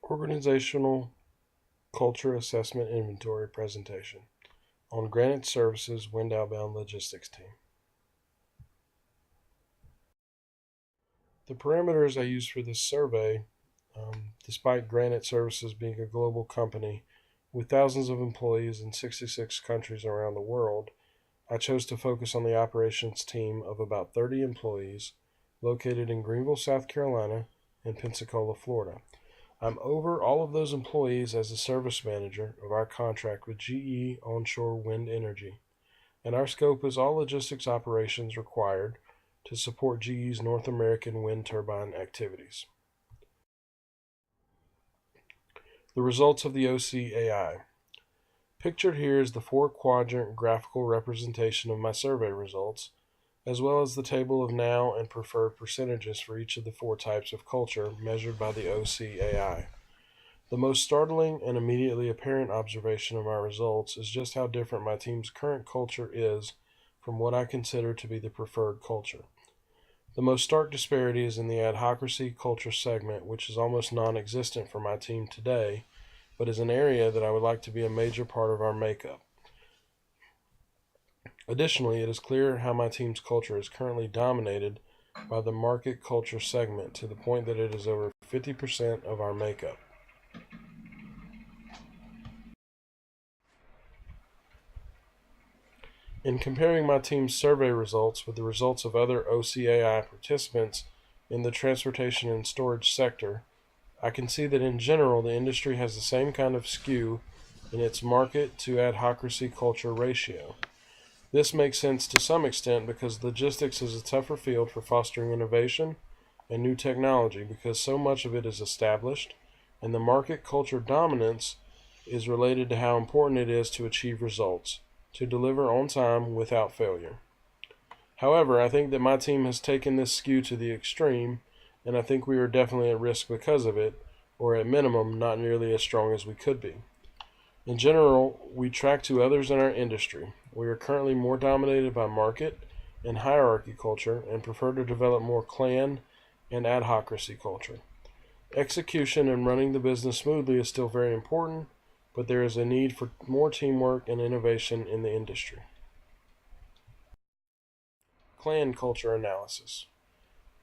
Organizational Culture Assessment Inventory Presentation on Granite Services Wind Outbound Logistics Team. The parameters I used for this survey, despite Granite Services being a global company with thousands of employees in 66 countries around the world, I chose to focus on the operations team of about 30 employees located in Greenville, South Carolina, and Pensacola, Florida. I'm over all of those employees as the service manager of our contract with GE Onshore Wind Energy, and our scope is all logistics operations required to support GE's North American wind turbine activities. The results of the OCAI. Pictured here is the four-quadrant graphical representation of my survey results, as well as the table of now and preferred percentages for each of the four types of culture measured by the OCAI. The most startling and immediately apparent observation of my results is just how different my team's current culture is from what I consider to be the preferred culture. The most stark disparity is in the adhocracy culture segment, which is almost non-existent for my team today, but is an area that I would like to be a major part of our makeup. Additionally, it is clear how my team's culture is currently dominated by the market culture segment to the point that it is over 50% of our makeup. In comparing my team's survey results with the results of other OCAI participants in the transportation and storage sector, I can see that in general the industry has the same kind of skew in its market to adhocracy culture ratio. This makes sense to some extent because logistics is a tougher field for fostering innovation and new technology because so much of it is established, and the market culture dominance is related to how important it is to achieve results, to deliver on time without failure. However, I think that my team has taken this skew to the extreme, and I think we are definitely at risk because of it, or at minimum, not nearly as strong as we could be. In general, we track to others in our industry. We are currently more dominated by market and hierarchy culture and prefer to develop more clan and adhocracy culture. Execution and running the business smoothly is still very important, but there is a need for more teamwork and innovation in the industry. Clan culture analysis.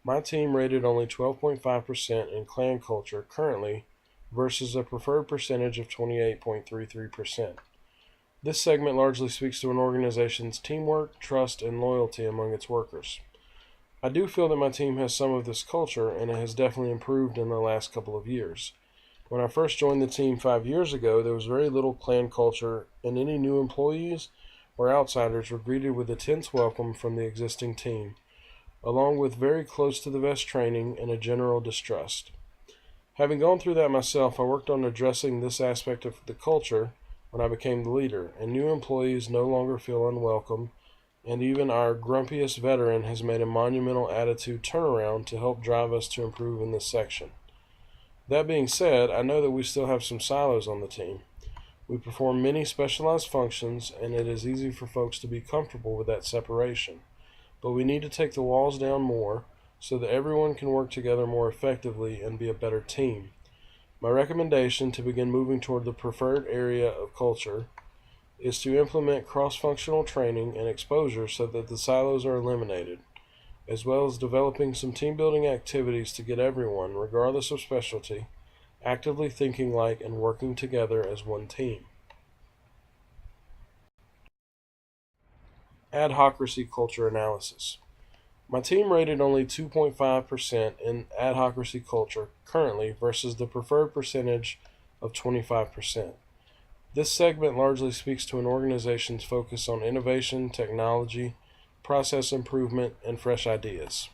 My team rated only 12.5% in clan culture currently versus a preferred percentage of 28.33%. This segment largely speaks to an organization's teamwork, trust, and loyalty among its workers. I do feel that my team has some of this culture, and it has definitely improved in the last couple of years. When I first joined the team 5 years ago, there was very little clan culture, and any new employees or outsiders were greeted with a tense welcome from the existing team, along with very close to the vest training and a general distrust. Having gone through that myself, I worked on addressing this aspect of the culture when I became the leader, and new employees no longer feel unwelcome, and even our grumpiest veteran has made a monumental attitude turnaround to help drive us to improve in this section. That being said, I know that we still have some silos on the team. We perform many specialized functions, and it is easy for folks to be comfortable with that separation. But we need to take the walls down more so that everyone can work together more effectively and be a better team. My recommendation to begin moving toward the preferred area of culture is to implement cross-functional training and exposure so that the silos are eliminated, as well as developing some team-building activities to get everyone, regardless of specialty, actively thinking like and working together as one team. Adhocracy culture analysis. My team rated only 2.5% in adhocracy culture currently versus the preferred percentage of 25%. This segment largely speaks to an organization's focus on innovation, technology, process improvement, and fresh ideas.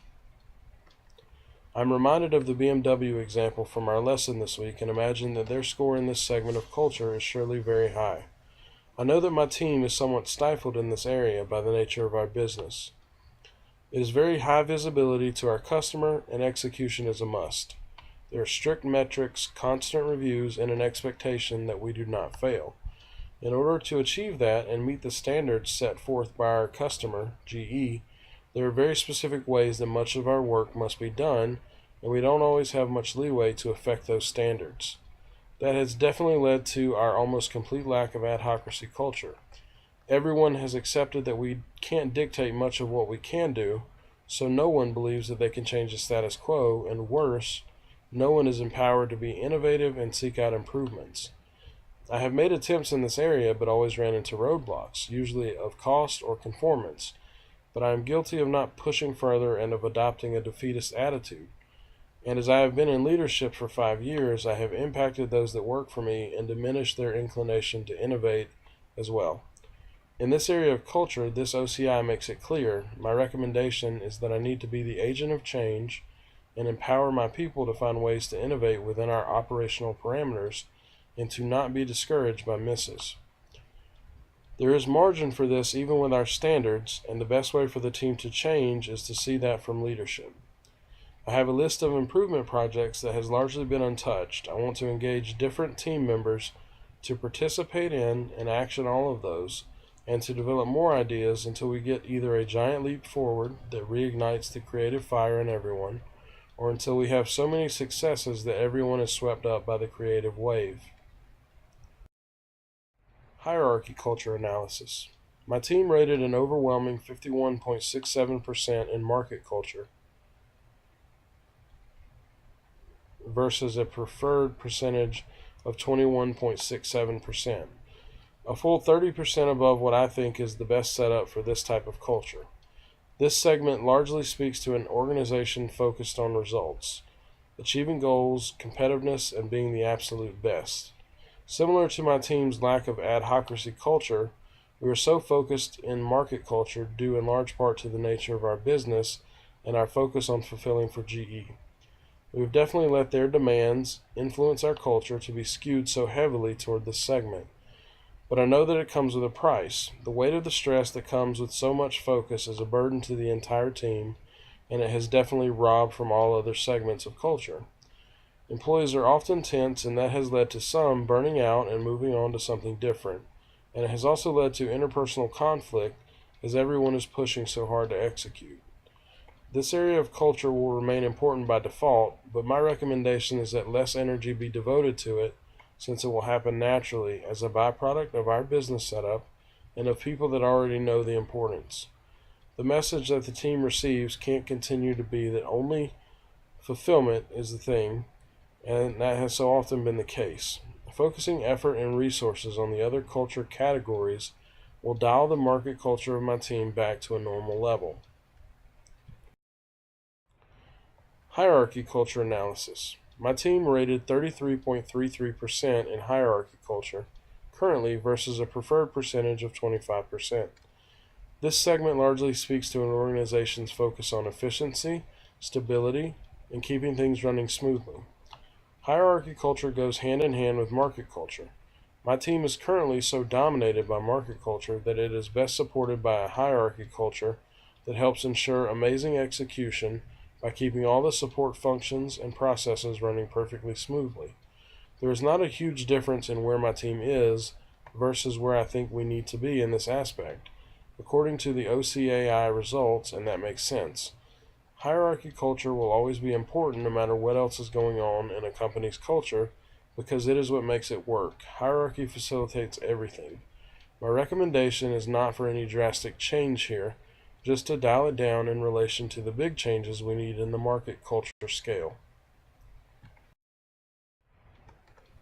I'm reminded of the BMW example from our lesson this week and imagine that their score in this segment of culture is surely very high. I know that my team is somewhat stifled in this area by the nature of our business. It is very high visibility to our customer, and execution is a must. There are strict metrics, constant reviews, and an expectation that we do not fail. In order to achieve that and meet the standards set forth by our customer, GE, there are very specific ways that much of our work must be done, and we don't always have much leeway to affect those standards. That has definitely led to our almost complete lack of adhocracy culture. Everyone has accepted that we can't dictate much of what we can do, so no one believes that they can change the status quo, and worse, no one is empowered to be innovative and seek out improvements. I have made attempts in this area, but always ran into roadblocks, usually of cost or conformance, but I am guilty of not pushing further and of adopting a defeatist attitude. And as I have been in leadership for 5 years, I have impacted those that work for me and diminished their inclination to innovate as well. In this area of culture, this OCI makes it clear. My recommendation is that I need to be the agent of change and empower my people to find ways to innovate within our operational parameters and to not be discouraged by misses. There is margin for this even with our standards, and the best way for the team to change is to see that from leadership. I have a list of improvement projects that has largely been untouched. I want to engage different team members to participate in and action all of those, and to develop more ideas until we get either a giant leap forward that reignites the creative fire in everyone, or until we have so many successes that everyone is swept up by the creative wave. Hierarchy culture analysis. My team rated an overwhelming 51.67% in market culture versus a preferred percentage of 21.67%. A full 30% above what I think is the best setup for this type of culture. This segment largely speaks to an organization focused on results, achieving goals, competitiveness, and being the absolute best. Similar to my team's lack of adhocracy culture, we are so focused in market culture due in large part to the nature of our business and our focus on fulfilling for GE. We've definitely let their demands influence our culture to be skewed so heavily toward this segment. But I know that it comes with a price. The weight of the stress that comes with so much focus is a burden to the entire team, and it has definitely robbed from all other segments of culture. Employees are often tense, and that has led to some burning out and moving on to something different. And it has also led to interpersonal conflict as everyone is pushing so hard to execute. This area of culture will remain important by default, but my recommendation is that less energy be devoted to it, since it will happen naturally as a byproduct of our business setup and of people that already know the importance. The message that the team receives can't continue to be that only fulfillment is the thing, and that has so often been the case. Focusing effort and resources on the other culture categories will dial the market culture of my team back to a normal level. Hierarchy culture analysis. My team rated 33.33% in hierarchy culture currently versus a preferred percentage of 25%. This segment largely speaks to an organization's focus on efficiency, stability, and keeping things running smoothly. Hierarchy culture goes hand in hand with market culture. My team is currently so dominated by market culture that it is best supported by a hierarchy culture that helps ensure amazing execution by keeping all the support functions and processes running perfectly smoothly. There is not a huge difference in where my team is versus where I think we need to be in this aspect, according to the OCAI results, and that makes sense. Hierarchy culture will always be important no matter what else is going on in a company's culture because it is what makes it work. Hierarchy facilitates everything. My recommendation is not for any drastic change here, just to dial it down in relation to the big changes we need in the market culture scale.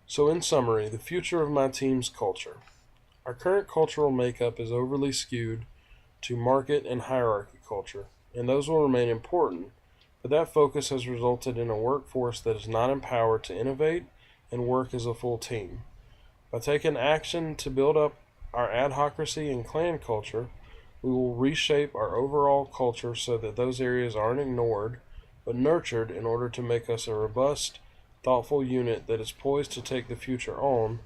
So in summary, the future of my team's culture. Our current cultural makeup is overly skewed to market and hierarchy culture, and those will remain important, but that focus has resulted in a workforce that is not empowered to innovate and work as a full team. By taking action to build up our adhocracy and clan culture, we will reshape our overall culture so that those areas aren't ignored, but nurtured in order to make us a robust, thoughtful unit that is poised to take the future on,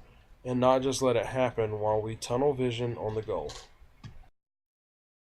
and not just let it happen while we tunnel vision on the goal.